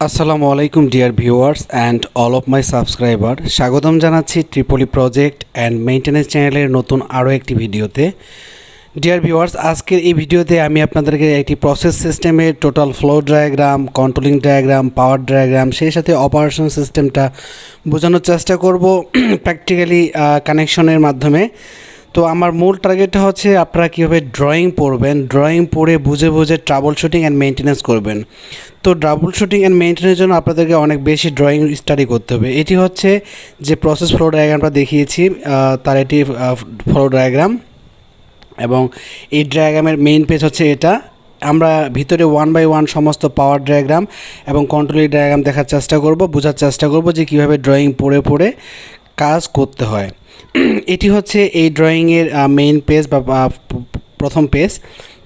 আসসালামু আলাইকুম dear viewers and all of my subscriber, স্বাগতম জানাচ্ছি ট্রিপলি প্রজেক্ট অ্যান্ড মেইনটেনেন্স চ্যানেলের নতুন আরও একটি ভিডিওতে। ডিয়ার ভিউয়ার্স, আজকের এই ভিডিওতে আমি আপনাদেরকে একটি প্রসেস সিস্টেমের total flow diagram, controlling diagram, power diagram, সেই সাথে অপারেশন সিস্টেমটা বোঝানোর চেষ্টা করব প্র্যাকটিক্যালি কানেকশনের মাধ্যমে। তো আমার মূল টার্গেটটা হচ্ছে আপনারা কীভাবে ড্রয়িং পড়বেন, ড্রয়িং পড়ে বুঝে বুঝে ট্রাবল শুটিং অ্যান্ড মেইনটেনেন্স করবেন। তো ট্রাবল শুটিং অ্যান্ড মেইনটেনেন্সের জন্য আপনাদেরকে অনেক বেশি ড্রয়িং স্টাডি করতে হবে। এটি হচ্ছে যে প্রসেস ফ্লো ডায়াগ্রামটা দেখিয়েছি, তার এটি ফ্লো ডায়াগ্রাম, এবং এই ডায়াগ্রামের মেইন পেজ হচ্ছে এটা। আমরা ভিতরে 1 বাই 1 সমস্ত পাওয়ার ডায়াগ্রাম এবং কন্ট্রোলিং ডায়াগ্রাম দেখার চেষ্টা করব, বোঝার চেষ্টা করব যে কীভাবে ড্রয়িং পড়ে পড়ে কাজ করতে হয়। এটি হচ্ছে এই ড্রয়িংয়ের মেইন পেজ বা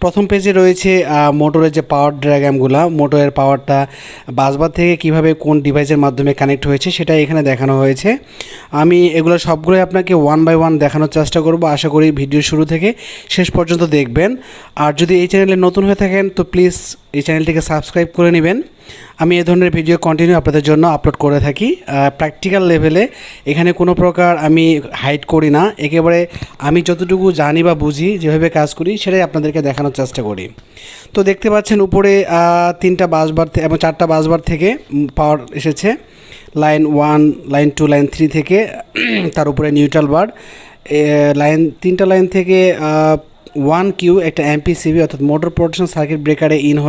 প্রথম পেজে রয়েছে মোটরের যে পাওয়ার ডায়াগ্রামগুলো, মোটরের পাওয়ারটা বাসবার থেকে কিভাবে কোন ডিভাইসের মাধ্যমে কানেক্ট হয়েছে সেটা এখানে দেখানো হয়েছে। আমি এগুলো সবগুলোই আপনাকে 1 বাই 1 দেখানোর চেষ্টা করব। আশা করি ভিডিও শুরু থেকে শেষ পর্যন্ত দেখবেন। আর যদি এই চ্যানেলে নতুন হয়ে থাকেন তো প্লিজ এই চ্যানেলটিকে সাবস্ক্রাইব করে নেবেন। আমি এই ধরনের ভিডিও কন্টিনিউ আপনাদের জন্য আপলোড করে থাকি প্র্যাকটিক্যাল লেভেলে। এখানে কোনো প্রকার আমি হাইড করি না, একেবারে আমি যতটুকু জানি বা বুঝি, যেভাবে কাজ করি সেটাই আপনাদেরকে দেখানোর চেষ্টা করি। তো দেখতে পাচ্ছেন উপরে 3টা বাসবার এবং 4টা বাসবার থেকে পাওয়ার এসেছে, লাইন 1, লাইন 2, লাইন 3 থেকে। তার উপরে নিউট্রাল বার, 3টা লাইন থেকে 1 কিউ একটা এমপিসিবি অর্থাৎ মোটর প্রোটেকশন সার্কিট ব্রেকারে ইন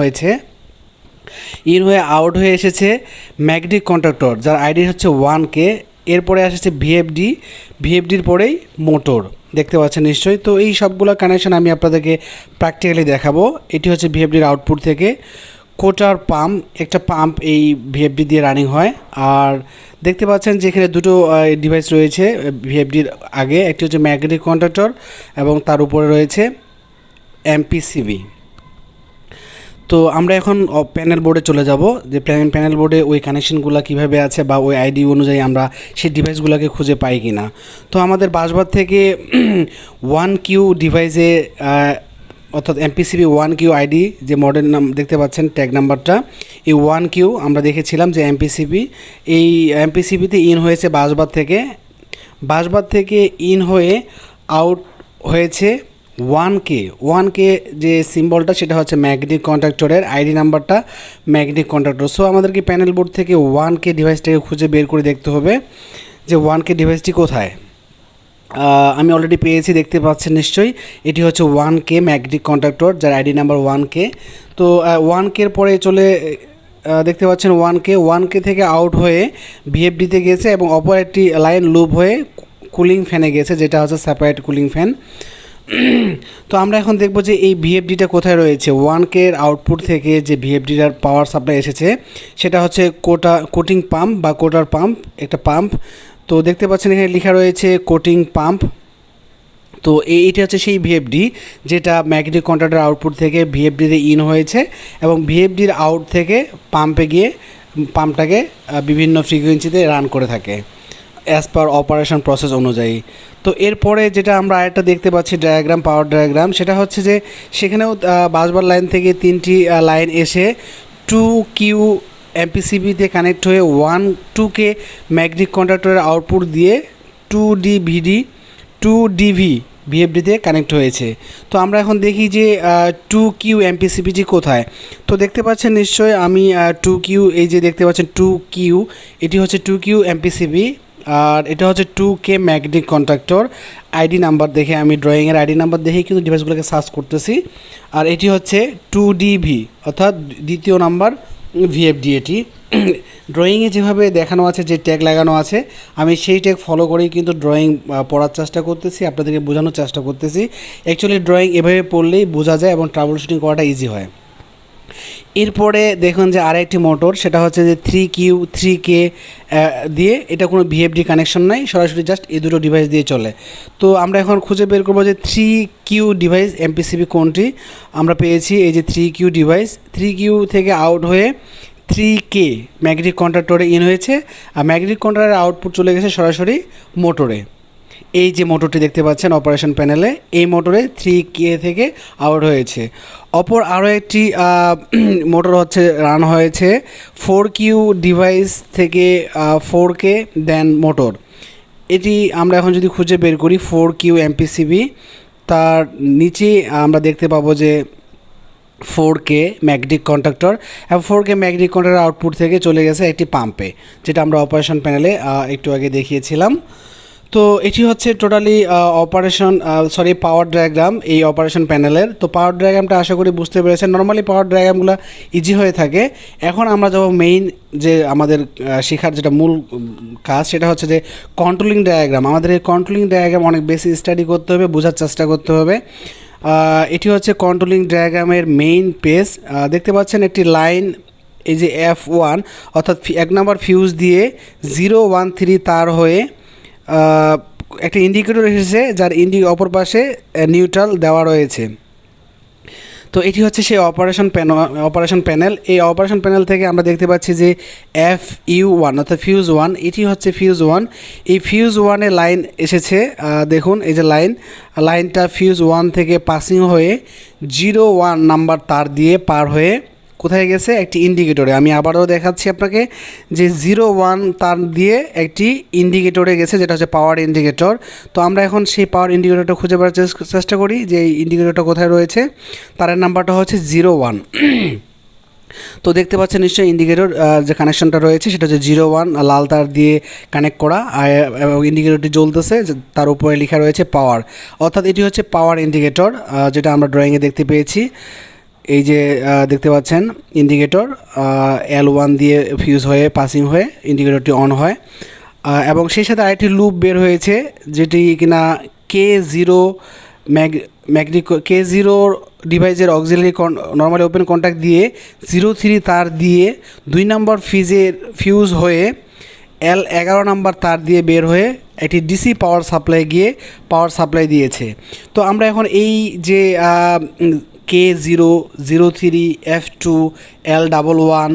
হয়ে আউট হয়ে এসেছে ম্যাগনেটিক কন্ট্রাক্টর, যার আইডি হচ্ছে 1K। এরপরে এসেছে ভিএফডির পরেই মোটর, দেখতে পাচ্ছেন নিশ্চয়ই। তো এই সবগুলো কানেকশন আমি আপনাদেরকে প্র্যাকটিক্যালি দেখাবো। এটি হচ্ছে ভিএফডির আউটপুট থেকে কোটার পাম্প, একটা পাম্প এই ভিএফডি দিয়ে রানিং হয়। আর দেখতে পাচ্ছেন যে এখানে দুটো ডিভাইস রয়েছে ভিএফডির আগে, একটি হচ্ছে ম্যাগনেটিক কন্ট্রাক্টর এবং তার উপরে রয়েছে এমপিসিবি। তো আমরা এখন প্যানেল বোর্ডে চলে যাব, যে প্যানেল বোর্ডে ওই কানেকশনগুলো কীভাবে আছে বা ওই আইডি অনুযায়ী আমরা সেই ডিভাইসগুলোকে খুঁজে পাই কি না। তো আমাদের বাসবার থেকে 1Q ডিভাইসে অর্থাৎ এমপিসিবি 1Q আইডি যে মডেল নাম দেখতে পাচ্ছেন, ট্যাগ নাম্বারটা, এই 1Q আমরা দেখেছিলাম যে এই এমপিসিবিতে ইন হয়েছে বাসবার থেকে ইন হয়ে আউট হয়েছে 1K যে সিম্বলটা সেটা হচ্ছে ম্যাগনেটিক কন্ট্রাক্টরের আইডি নাম্বারটা ম্যাগনেটিক কন্ট্রাক্টর। সো আমাদেরকে প্যানেল বোর্ড থেকে 1K ডিভাইসটাকে খুঁজে বের করে দেখতে হবে যে 1K ডিভাইসটি কোথায়। আমি অলরেডি পেয়েছি, দেখতে পাচ্ছেন নিশ্চয়ই। এটি হচ্ছে 1K ম্যাগনেটিক কন্ট্রাক্টর, যার আইডি নাম্বার 1K। তো 1K পরে চলে দেখতে পাচ্ছেন 1K থেকে আউট হয়ে ভিএফডিতে গেছে এবং অপর একটি লাইন লুপ হয়ে কুলিং ফ্যানে গেছে, যেটা হচ্ছে সেপারেট কুলিং ফ্যান। তো আমরা এখন দেখব যে এই ভিএফডিটা কোথায় রয়েছে। 1K এর আউটপুট থেকে যে ভিএফডিটার পাওয়ার সাপ্লাই এসেছে সেটা হচ্ছে কোটিং পাম্প বা কোটার পাম্প, একটা পাম্প। তো দেখতে পাচ্ছেন এখানে লেখা রয়েছে কোটিং পাম্প। তো এইটা হচ্ছে সেই ভিএফডি যেটা ম্যাগনেটিক কন্ট্রাক্টর আউটপুট থেকে ভিএফডিতে ইন হয়েছে এবং ভিএফডির আউট থেকে পাম্পে গিয়ে পাম্পটাকে বিভিন্ন ফ্রিকোয়েন্সিতে রান করে থাকে অ্যাজ পার অপারেশন প্রসেস অনুযায়ী। তো এরপরে যেটা আমরা আরেকটা দেখতে পাচ্ছি ডায়াগ্রাম, পাওয়ার ডায়াগ্রাম, সেটা হচ্ছে যে সেখানেও বাসবার লাইন থেকে 3টি লাইন এসে 2Q এমপিসিবিতে কানেক্ট হয়ে 2K ম্যাগনেটিক কন্ট্রাক্টরের আউটপুট দিয়ে 2DV ভিএফডিতে কানেক্ট হয়েছে। তো আমরা এখন দেখি যে 2Q এমপিসিবিটি কোথায়। তো দেখতে পাচ্ছেন নিশ্চয়ই, আমি 2Q, এই যে দেখতে পাচ্ছেন 2Q, এটি হচ্ছে 2Q এমপিসিবি আর এটা হচ্ছে 2K magnetic contractor. ID number দেখে, আমি ড্রয়িংয়ের আইডি নাম্বার দেখেই কিন্তু ডিভাইসগুলোকে সার্চ করতেছি। আর এটি হচ্ছে 2DV অর্থাৎ দ্বিতীয় নাম্বার ভিএফডি। এটি ড্রয়িংয়ে যেভাবে দেখানো আছে, যে ট্যাগ লাগানো আছে, আমি সেই ট্যাগ ফলো করেই কিন্তু ড্রয়িং পড়ার চেষ্টা করতেছি, আপনাদেরকে বোঝানোর চেষ্টা করতেছি। অ্যাকচুয়ালি ড্রয়িং এভাবে পড়লেই বোঝা যায় এবং ট্রাবল শুটিং করাটা ইজি হয়। এরপরে দেখুন যে আরেকটি মোটর, সেটা হচ্ছে যে 3K দিয়ে, এটা কোনো ভিএফডি কানেকশন নাই, সরাসরি জাস্ট এই দুটো ডিভাইস দিয়ে চলে। তো আমরা এখন খুঁজে বের করবো যে 3Q ডিভাইস এমপিসিবি কোনটি। আমরা পেয়েছি এই যে 3Q ডিভাইস, 3Q থেকে আউট হয়ে 3K ম্যাগনেটিক কন্ট্রাক্টরে ইন হয়েছে আর ম্যাগনেটিক কন্ট্রাক্টরের আউটপুট চলে গেছে সরাসরি মোটরে। এই যে মোটরটি দেখতে পাচ্ছেন অপারেশন প্যানেলে, এই মোটরে 3K থেকে আউট হয়েছে। অপর আরও একটি মোটর হচ্ছে রান হয়েছে 4Q ডিভাইস থেকে 4K দেন মোটর। এটি আমরা এখন যদি খুঁজে বের করি 4Q MPCB, তার নিচে আমরা দেখতে পাবো যে 4K ম্যাগনেটিক কন্ডাক্টর এবং 4K ম্যাগনেটিক কন্ডাক্টর আউটপুট থেকে চলে গেছে একটি পাম্পে, যেটা আমরা অপারেশন প্যানেলে একটু আগে দেখিয়েছিলাম। তো এটি হচ্ছে টোটালি পাওয়ার ডায়াগ্রাম এই অপারেশন প্যানেলের। তো পাওয়ার ডায়াগ্রামটা আশা করি বুঝতে পেরেছেন। নর্মালি পাওয়ার ডায়াগ্রামগুলো ইজি হয়ে থাকে। এখন আমরা যাব মেইন যে আমাদের শেখার যেটা মূল কাজ, সেটা হচ্ছে যে কন্ট্রোলিং ডায়াগ্রাম। আমাদের এই কন্ট্রোলিং ডায়াগ্রাম অনেক বেশি স্টাডি করতে হবে, বোঝার চেষ্টা করতে হবে। এটি হচ্ছে কন্ট্রোলিং ডায়াগ্রামের মেইন পেজ। দেখতে পাচ্ছেন একটি লাইন, এই যে F1 অর্থাৎ 1 নম্বর ফিউজ দিয়ে 013 তার হয়ে একটা ইন্ডিকেটর এসেছে, যার অপর পাশে নিউট্রাল দেওয়া রয়েছে। তো এটি হচ্ছে সেই অপারেশন প্যানেল। এই অপারেশন প্যানেল থেকে আমরা দেখতে পাচ্ছি যে FU1 অর্থাৎ ফিউজ 1, এটি হচ্ছে ফিউজ 1। এই ফিউজ 1-এ লাইন এসেছে, দেখুন এই যে লাইনটা ফিউজ 1 থেকে পাসিং হয়ে 01 নাম্বার তার দিয়ে পার হয়ে কোথায় গেছে, একটি ইন্ডিকেটরে। আমি আবারও দেখাচ্ছি আপনাকে যে 01 তার দিয়ে একটি ইন্ডিকেটরে গেছে, যেটা হচ্ছে পাওয়ার ইন্ডিকেটর। তো আমরা এখন সেই পাওয়ার ইন্ডিকেটরটা খুঁজে বেড়ার চেষ্টা করি যে এই ইন্ডিকেটরটা কোথায় রয়েছে। তারের নাম্বারটা হচ্ছে 01। তো দেখতে পাচ্ছেন নিশ্চয়ই ইন্ডিকেটর যে কানেকশনটা রয়েছে সেটা হচ্ছে 01 লাল তার দিয়ে কানেক্ট করা, এবং ইন্ডিকেটরটি জ্বলতেছে, তার উপরে লেখা রয়েছে পাওয়ার, অর্থাৎ এটি হচ্ছে পাওয়ার ইন্ডিকেটর, যেটা আমরা ড্রয়িংয়ে দেখতে পেয়েছি। এই যে দেখতে পাচ্ছেন ইন্ডিকেটর L1 দিয়ে ফিউজ হয়ে পাসিং হয়ে ইন্ডিকেটরটি অন হয়, এবং সেই সাথে আরেকটি লুপ বের হয়েছে, যেটি কিনা K0 K0 ডিভাইসের অক্সিলারি নর্মালি ওপেন কন্ট্যাক্ট দিয়ে 03 তার দিয়ে 2 নম্বর ফিউজ হয়ে L11 নাম্বার তার দিয়ে বের হয়ে একটি ডিসি পাওয়ার সাপ্লাই গিয়ে পাওয়ার সাপ্লাই দিয়েছে। তো আমরা এখন এই যে K0, 03, F2, L11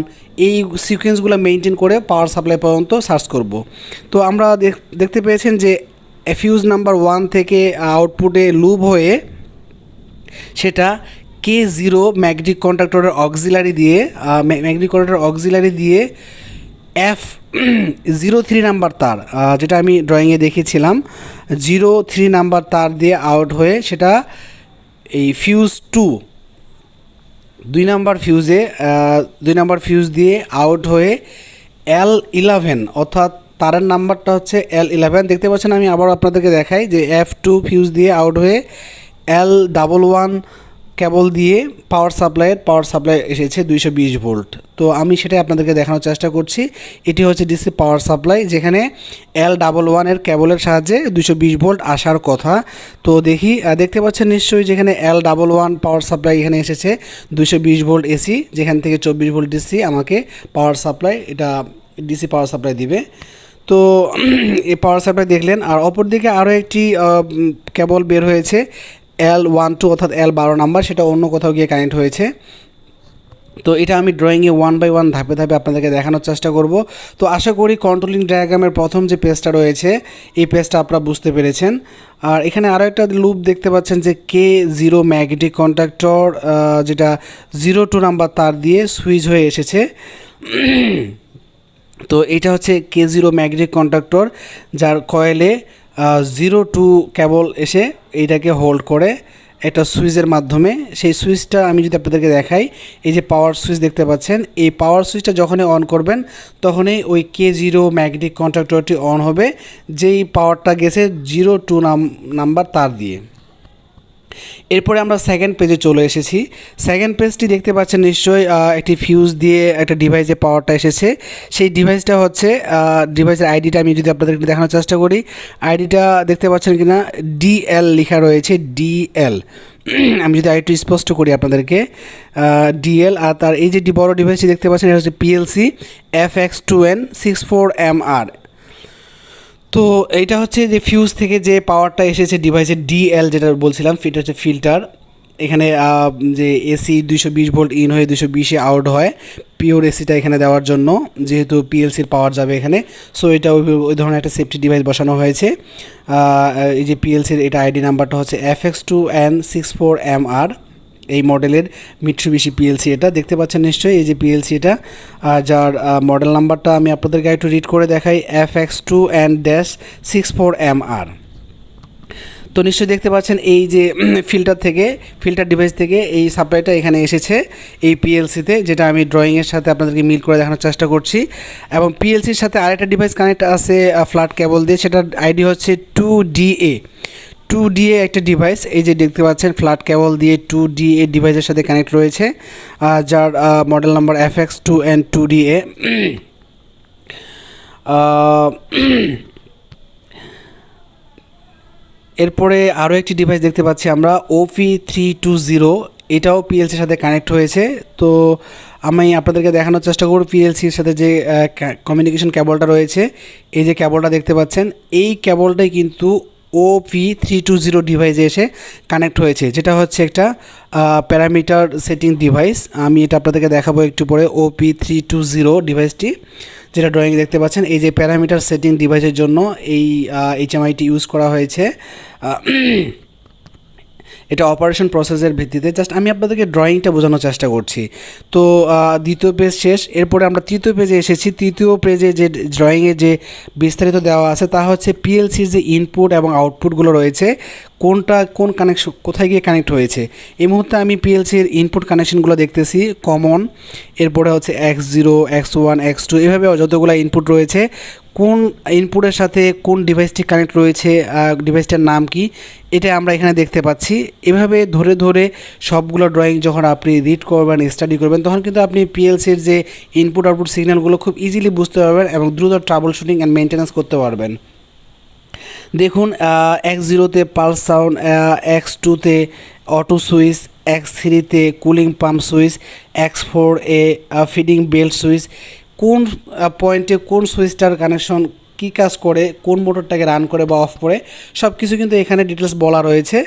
এই সিকোয়েন্সগুলো মেনটেন করে পাওয়ার সাপ্লাই পর্যন্ত সার্চ করব। তো আমরা দেখতে পেয়েছেন যে ফিউজ নাম্বার 1 থেকে আউটপুটে লুপ হয়ে সেটা K0 ম্যাগনেটিক কন্ডাক্টরের অক্সিলারি দিয়ে F03 নাম্বার তার, যেটা আমি ড্রয়িংয়ে দেখিয়েছিলাম, 03 নাম্বার তার দিয়ে আউট হয়ে সেটা এই ফিউজ 2 নাম্বার ফিউজ দিয়ে আউট হয়ে L11 অর্থাৎ তারের নাম্বারটা হচ্ছে L11। দেখতে পাচ্ছেন, আমি আবার আপনাদেরকে দেখাই যে F2 ফিউজ দিয়ে আউট হয়ে L11 কেবল দিয়ে পাওয়ার সাপ্লাই এসেছে 220 ভোল্ট। তো আমি সেটাই আপনাদেরকে দেখানোর চেষ্টা করছি। এটি হচ্ছে ডিসি পাওয়ার সাপ্লাই, যেখানে L11 কেবলের সাহায্যে 220 ভোল্ট আসার কথা। তো দেখতে পাচ্ছেন নিশ্চয়ই, যেখানে L11 পাওয়ার সাপ্লাই এখানে এসেছে 220 ভোল্ট এসি, যেখান থেকে 24 ভোল্ট ডিসি আমাকে পাওয়ার সাপ্লাই, এটা ডিসি পাওয়ার সাপ্লাই দিবে। তো এই পাওয়ার সাপ্লাই দেখলেন। আর অপর দিকে আরও একটি কেবল বের হয়েছে L12 অর্থাৎ L12 নাম্বার, সেটা অন্য কোথাও গিয়ে কানেক্ট হয়েছে। তো এটা আমি ড্রয়িংয়ে 1 বাই 1 ধাপে ধাপে আপনাদেরকে দেখানোর চেষ্টা করব। তো আশা করি কন্ট্রোলিং ডায়াগ্রামের প্রথম যে পেজটা রয়েছে এই পেজটা আপনারা বুঝতে পেরেছেন। আর এখানে আরও একটা লুপ দেখতে পাচ্ছেন যে K0 ম্যাগনেটিক কন্ডাক্টর, যেটা 02 নাম্বার তার দিয়ে সুইচ হয়ে এসেছে। তো এটা হচ্ছে K0 ম্যাগনেটিক কন্ডাক্টর, যার কয়েলে 02 কেবল এসে এইটাকে হোল্ড করে একটা সুইচের মাধ্যমে। সেই সুইচটা আমি যদি আপনাদেরকে দেখাই, এই যে পাওয়ার সুইচ দেখতে পাচ্ছেন, এই পাওয়ার সুইচটা যখনই অন করবেন তখনই ওই K0 ম্যাগনেটিক কন্ডাক্টরটি অন হবে, যেই পাওয়ারটা গেছে 02 নাম্বার তার দিয়ে। এরপরে আমরা সেকেন্ড পেজে চলে এসেছি। সেকেন্ড পেজটি দেখতে পাচ্ছেন নিশ্চয়ই, একটি ফিউজ দিয়ে একটা ডিভাইসে পাওয়ারটা এসেছে। সেই ডিভাইসটা হচ্ছে ডিভাইসের আইডিটা আমি যদি আপনাদেরকে দেখানোর চেষ্টা করি, আইডিটা দেখতে পাচ্ছেন কিনা, DL লেখা রয়েছে, DL। আমি যদি আরেকটু স্পষ্ট করি আপনাদেরকে, DL। আর তার এই যে বড় ডিভাইসটি দেখতে পাচ্ছেন, এটা হচ্ছে PLC FX2N64MR। তো এইটা হচ্ছে যে ফিউজ থেকে যে পাওয়ারটা এসেছে ডিভাইসের DL, যেটা বলছিলাম, এটা হচ্ছে ফিল্টার। এখানে যে এসি 220 ভোল্ট ইন হয়ে 220-এ আউট হয়, পিওর এসিটা এখানে দেওয়ার জন্য, যেহেতু পিএলসির পাওয়ার যাবে এখানে। সো এটা ওই ধরনের একটা সেফটি ডিভাইস বসানো হয়েছে। এই যে পিএলসির এটা আইডি নাম্বারটা হচ্ছে FX2N64MR, এই মডেলের মিৎসুবিশি পিএলসি এটা দেখতে পাচ্ছেন নিশ্চয়ই। এই যে পিএলসি এটা, যার মডেল নাম্বারটা আমি আপনাদেরকে একটু রিড করে দেখাই, FX2N-64MR। তো নিশ্চয়ই দেখতে পাচ্ছেন এই যে ফিল্টার ডিভাইস থেকে এই সাপ্লাইটা এখানে এসেছে এই পিএলসিতে, যেটা আমি ড্রয়িংয়ের সাথে আপনাদেরকে মিল করে দেখানোর চেষ্টা করছি। এবং পিএলসির সাথে আরেকটা ডিভাইস কানেক্ট আছে ফ্ল্যাট কেবল দিয়ে, সেটার আইডি হচ্ছে 2DA একটা ডিভাইস। এই যে দেখতে পাচ্ছেন ফ্ল্যাট কেবল দিয়ে 2DA ডিভাইসের সাথে কানেক্ট রয়েছে, যার মডেল নাম্বার FX2N2DA। এরপরে আরও একটি ডিভাইস দেখতে পাচ্ছি আমরা, OP320, এটাও পিএলসির সাথে কানেক্ট হয়েছে। তো আমি আপনাদেরকে দেখানোর চেষ্টা করব পিএলসির সাথে যে কমিউনিকেশন কেবলটা রয়েছে। এই যে কেবলটা দেখতে পাচ্ছেন, এই কেবলটাই কিন্তু OP320 ডিভাইসে এসে কানেক্ট হয়েছে, যেটা হচ্ছে একটা প্যারামিটার সেটিং ডিভাইস। আমি এটা আপনাদেরকে দেখাবো একটু পরে। OP320 ডিভাইসটি যেটা ড্রয়িং দেখতে পাচ্ছেন, এই যে প্যারামিটার সেটিং ডিভাইসের জন্য এই HMIটি ইউজ করা হয়েছে। এটা অপারেশন প্রসেসের ভিত্তিতে, জাস্ট আমি আপনাদেরকে ড্রয়িংটা বোঝানোর চেষ্টা করছি। তো দ্বিতীয় পেজ শেষ, এরপরে আমরা তৃতীয় পেজে এসেছি। তৃতীয় পেজে যে ড্রয়িংয়ে যে বিস্তারিত দেওয়া আছে তা হচ্ছে পিএলসির যে ইনপুট এবং আউটপুটগুলো রয়েছে, কোন কানেকশন কোথায় গিয়ে কানেক্ট হয়েছে। এই মুহূর্তে আমি পিএলসির ইনপুট কানেকশনগুলো দেখতেছি, কমন, এরপরে হচ্ছে X0, X1, X2, এভাবে যতগুলো ইনপুট রয়েছে, কোন ইনপুটের সাথে কোন ডিভাইসটি কানেক্ট রয়েছে, ডিভাইসটার নাম কি, এটা আমরা এখানে দেখতে পাচ্ছি। এভাবে ধরে ধরে সবগুলো ড্রয়িং যখন আপনি রিড করবেন, স্টাডি করবেন, তখন কিন্তু আপনি পিএলসির যে ইনপুট আউটপুট সিগন্যালগুলো খুব ইজিলি বুঝতে পারবেন এবং দ্রুত ট্রাবল শুটিং অ্যান্ড মেনটেন্যান্স করতে পারবেন। দেখুন, X0-তে পালস সাউন্ড, X2-তে অটো সুইচ, X3-তে কুলিং পাম্প সুইচ, X4-এ ফিডিং বেল্ট সুইচ, কোন পয়েন্টে কোন সুইচটার কানেকশন কী কাজ করে, কোন মোটরটাকে রান করে বা অফ করে, সব কিছু কিন্তু এখানে ডিটেলস বলা রয়েছে।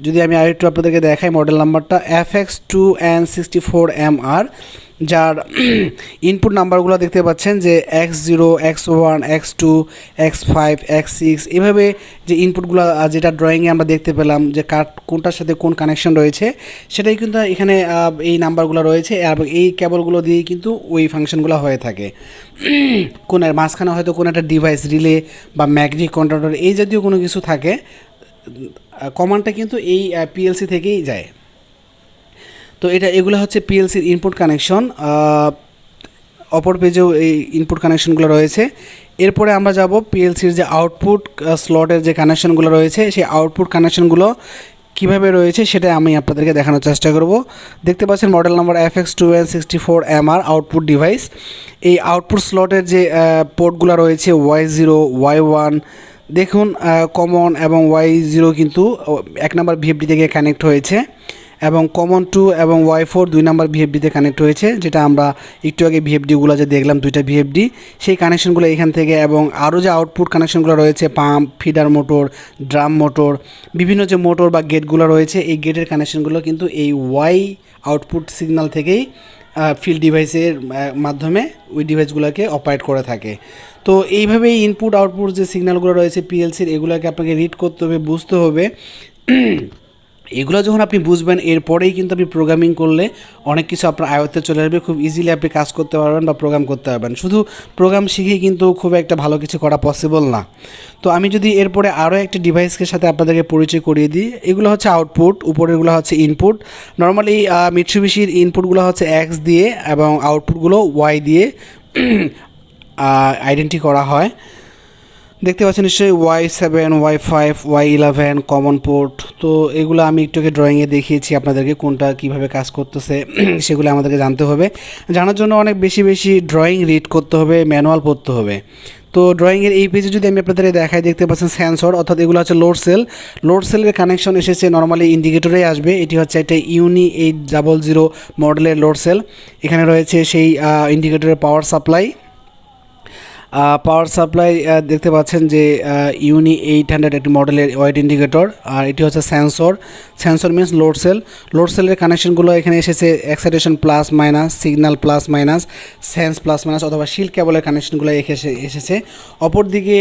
যদি আমি আরেকটু আপনাদেরকে দেখাই, মডেল নাম্বারটা FX2N64MR, যার ইনপুট নাম্বারগুলো দেখতে পাচ্ছেন যে X0, X1, X2, X5, X6, এভাবে যে ইনপুটগুলো যেটা ড্রয়িংয়ে আমরা দেখতে পেলাম যে কোনটার সাথে কোন কানেকশন রয়েছে, সেটাই কিন্তু এখানে এই নাম্বারগুলো রয়েছে এবং এই কেবলগুলো দিয়েই কিন্তু ওই ফাংশনগুলো হয়ে থাকে। কোনের মাঝখানে হয়তো কোনো একটা ডিভাইস, রিলে বা ম্যাগনেটিক কন্ট্রোলার এই জাতীয় কোনো কিছু থাকে, কমান্ডটা কিন্তু এই পিএলসি থেকেই যায়। তো এগুলো হচ্ছে পিএলসির ইনপুট কানেকশন। অপর পেজেও এই ইনপুট কানেকশনগুলো রয়েছে। এরপরে আমরা যাব পিএলসির যে আউটপুট স্লটের যে কানেকশনগুলো রয়েছে, সেই আউটপুট কানেকশনগুলো কীভাবে রয়েছে সেটা আমি আপনাদেরকে দেখানোর চেষ্টা করব। দেখতে পাচ্ছেন model number FX2N64MR output device. এই আউটপুট স্লটের যে পোর্টগুলো রয়েছে Y0, Y1, দেখুন কমন এবং Y0 কিন্তু 1 নম্বর ভিএফডি থেকে কানেক্ট হয়েছে এবং কমন 2 এবং Y4 2 নম্বর ভিএফডিতে কানেক্ট হয়েছে, যেটা আমরা একটু আগে ভিএফডিগুলো যে দেখলাম, 2টা ভিএফডি, সেই কানেকশনগুলো এখান থেকে। এবং আরও যে আউটপুট কানেকশনগুলো রয়েছে, pump, feeder motor, drum motor, বিভিন্ন যে মোটর বা গেটগুলো রয়েছে, এই গেটের কানেকশনগুলো কিন্তু এই Y আউটপুট সিগন্যাল থেকেই ফিল্ড ডিভাইসের মাধ্যমে ওই ডিভাইসগুলোকে অপারেট করে থাকে। তো এইভাবেই ইনপুট আউটপুট যে সিগন্যালগুলো রয়েছে পিএলসির, এগুলোকে আপনাকে রিড করতে হবে, বুঝতে হবে। এগুলো যখন আপনি বুঝবেন, এরপরেই কিন্তু আপনি প্রোগ্রামিং করলে অনেক কিছু আপনার আয়ত্তে চলে আসবে, খুব ইজিলি আপনি কাজ করতে পারবেন বা প্রোগ্রাম করতে পারবেন। শুধু প্রোগ্রাম শিখেই কিন্তু খুব একটা ভালো কিছু করা পসিবল না। তো আমি যদি এরপরে আরও একটা ডিভাইসের সাথে আপনাদেরকে পরিচয় করিয়ে দিই, এগুলো হচ্ছে আউটপুট, উপরেরগুলো হচ্ছে ইনপুট। নর্মালি মিৎসুবিশির ইনপুটগুলো হচ্ছে X দিয়ে এবং আউটপুটগুলো Y দিয়ে আইডেন্টি করা হয়। দেখতে পাচ্ছেন নিশ্চয়ই Y7, Y5, Y11 common port. তো এগুলো আমি একটু ড্রয়িংয়ে দেখিয়েছি আপনাদেরকে কোনটা কীভাবে কাজ করতেছে, সেগুলো আমাদেরকে জানতে হবে। জানার জন্য অনেক বেশি ড্রয়িং রিড করতে হবে, ম্যানুয়াল পড়তে হবে। তো ড্রয়িংয়ের এই পেজে যদি আমি আপনাদের দেখাই, দেখতে পাচ্ছেন সেন্সর, অর্থাৎ এগুলো হচ্ছে লোড সেলের কানেকশন এসেছে, নর্মালি ইন্ডিকেটরে আসবে। এটি হচ্ছে একটা ইউনি 800 মডেলের লোড সেল। এখানে রয়েছে সেই ইন্ডিকেটরের পাওয়ার সাপ্লাই। পাওয়ার সাপ্লাই দেখতে পাচ্ছেন যে ইউনি 800 একটি মডেলের ওয়েট ইন্ডিকেটর, আর এটি হচ্ছে সেন্সর মিনস লোড সেলের কানেকশনগুলো এখানে এসেছে excitation plus minus, signal plus minus, sense plus minus অথবা শিল্ড কেবলের কানেকশনগুলো এসেছে। অপরদিকে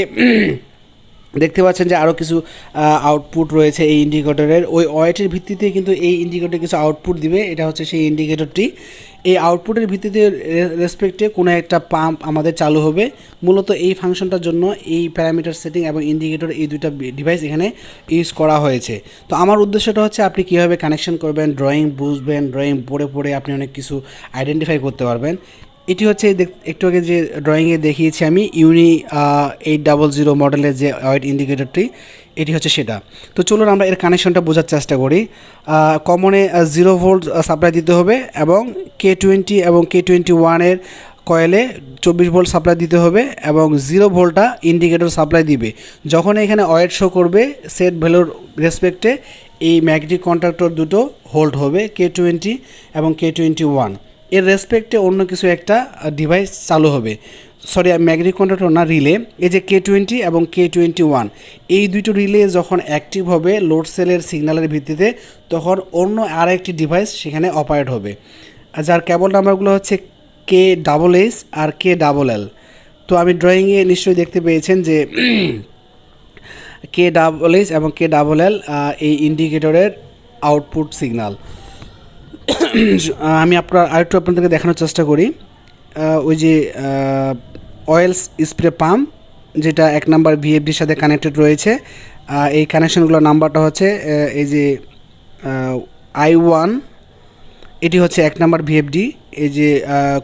দেখতে পাচ্ছেন যে আরও কিছু আউটপুট রয়েছে এই ইন্ডিকেটরের, ওই ওয়েটের ভিত্তিতে কিন্তু এই ইন্ডিকেটর কিছু আউটপুট দিবে। এটা হচ্ছে সেই ইন্ডিকেটরটি। এই আউটপুটের ভিত্তিতে রেসপেক্টে কোনো একটা পাম্প আমাদের চালু হবে। মূলত এই ফাংশনটার জন্য এই প্যারামিটার সেটিং এবং ইন্ডিকেটর এই দুইটা ডিভাইস এখানে ইউজ করা হয়েছে। তো আমার উদ্দেশ্যটা হচ্ছে আপনি কীভাবে কানেকশন করবেন, ড্রয়িং বুঝবেন, ড্রয়িং পড়ে আপনি অনেক কিছু আইডেন্টিফাই করতে পারবেন। এটি হচ্ছে একটু আগে যে ড্রয়িংয়ে দেখিয়েছি আমি ইউনি 800 মডেলের যে ওয়েট ইন্ডিকেটরটি, এটি হচ্ছে সেটা। তো চলুন আমরা এর কানেকশনটা বোঝার চেষ্টা করি। কমনে 0 ভোল্ট সাপ্লাই দিতে হবে এবং K20 এবং K21 কয়েলে 24 ভোল্ট সাপ্লাই দিতে হবে এবং 0 ভোল্টটা ইন্ডিকেটর সাপ্লাই দিবে। যখন এখানে ওয়েট শো করবে সেট ভ্যালুর রেসপেক্টে এই ম্যাগনেটিক কন্ট্যাক্টর দুটো হোল্ড হবে, K20 এবং K21 এর রেসপেক্টে অন্য কিছু একটা ডিভাইস চালু হবে। সরি, ম্যাগনেটিক কন্ট্যাক্টর না, রিলে। এই যে K20 এবং K21 এই দুটো রিলে যখন অ্যাক্টিভ হবে লোড সেলের সিগন্যালের ভিত্তিতে, তখন অন্য আর একটি ডিভাইস সেখানে অপারেট হবে, যার কেবল নাম্বারগুলো হচ্ছে KSS আর KLL। তো আমি ড্রয়িংয়ে নিশ্চয়ই দেখতে পেয়েছেন যে KSS এবং KLL এই ইন্ডিকেটরের আউটপুট সিগন্যাল। আমি আরেকটু আপনাদেরকে দেখানোর চেষ্টা করি। ওই যে অয়েলস স্প্রে পাম্প যেটা 1 নাম্বার VFDর সাথে কানেক্টেড রয়েছে, এই কানেকশনগুলোর নাম্বারটা হচ্ছে এই যে I1, এটি হচ্ছে 1 নাম্বার VFD। এই যে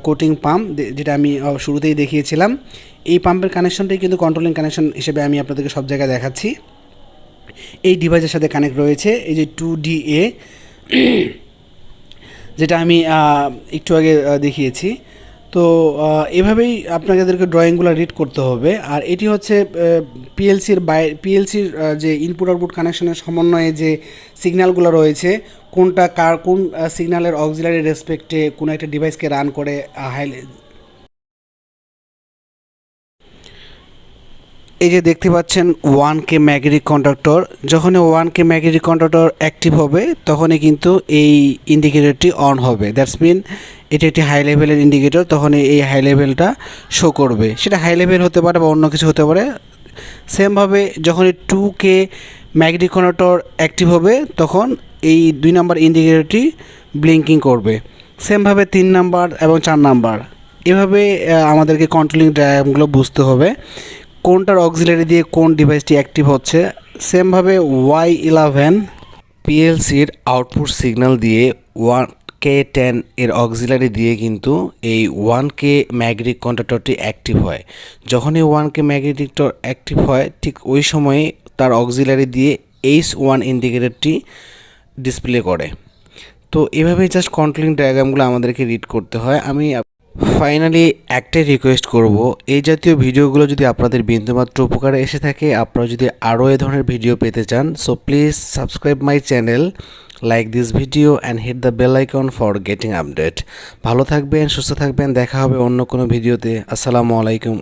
কোটিং পাম্প যেটা আমি শুরুতেই দেখিয়েছিলাম, এই পাম্পের কানেকশনটাই কিন্তু কন্ট্রোলিং কানেকশন হিসেবে আমি আপনাদেরকে সব জায়গায় দেখাচ্ছি। এই ডিভাইসের সাথে কানেক্ট রয়েছে এই যে 2DA, যেটা আমি একটু আগে দেখিয়েছি। তো এভাবেই আপনাদেরকে ড্রয়িংগুলো রিড করতে হবে। আর এটি হচ্ছে পিএলসির যে ইনপুট আউটপুট কানেকশনের সমন্বয়ে যে সিগন্যালগুলো রয়েছে, কোনটা কোন সিগন্যালের অক্সিলারি রেসপেক্টে কোনো একটা ডিভাইসকে রান করে এই যে দেখতে পাচ্ছেন 1K ম্যাগনেটিক কন্ডাক্টর। যখনই 1K ম্যাগনেটিক কন্ডাক্টর অ্যাক্টিভ হবে তখনই কিন্তু এই ইন্ডিকেটরটি অন হবে। দ্যাটস মিন এটি একটি হাই লেভেলের ইন্ডিকেটর, তখন এই হাই লেভেলটা শো করবে। সেটা হাই লেভেল হতে পারে বা অন্য কিছু হতে পারে। সেমভাবে যখনই 2K ম্যাগনেটিক কন্ডাক্টর অ্যাক্টিভ হবে তখন এই 2 নাম্বার ইন্ডিকেটরটি ব্লিঙ্কিং করবে। সেমভাবে 3 নাম্বার এবং 4 নাম্বার। এভাবে আমাদেরকে কন্ট্রোলিং ডায়াগ্রামগুলো বুঝতে হবে, কোনটার অক্সিলারি দিয়ে কোন ডিভাইসটি অ্যাক্টিভ হচ্ছে। সেমভাবে Y11 পিএলসির আউটপুট সিগন্যাল দিয়ে 1K10 এর অক্সিলারি দিয়ে কিন্তু এই 1K ম্যাগনেটিক কন্ট্যাক্টরটি অ্যাক্টিভ হয়। যখনই 1K ম্যাগনেটিক অ্যাক্টিভ হয় ঠিক ওই সময়ে তার অক্সিলারি দিয়ে H1 ইন্ডিকেটরটি ডিসপ্লে করে। তো এভাবেই জাস্ট কন্ট্রোলিং ডায়াগ্রামগুলো আমাদেরকে রিড করতে হয়। আমি ফাইনালি একটাই রিকোয়েস্ট করব, এই জাতীয় ভিডিওগুলো যদি আপনাদের বিন্দুমাত্র উপকারে এসে থাকে, আপনারা যদি আরও এ ধরনের ভিডিও পেতে চান, so please subscribe my channel, like this video and hit the bell icon for getting update. ভালো থাকবেন, সুস্থ থাকবেন, দেখা হবে অন্য কোনো ভিডিওতে। আসসালামু আলাইকুম।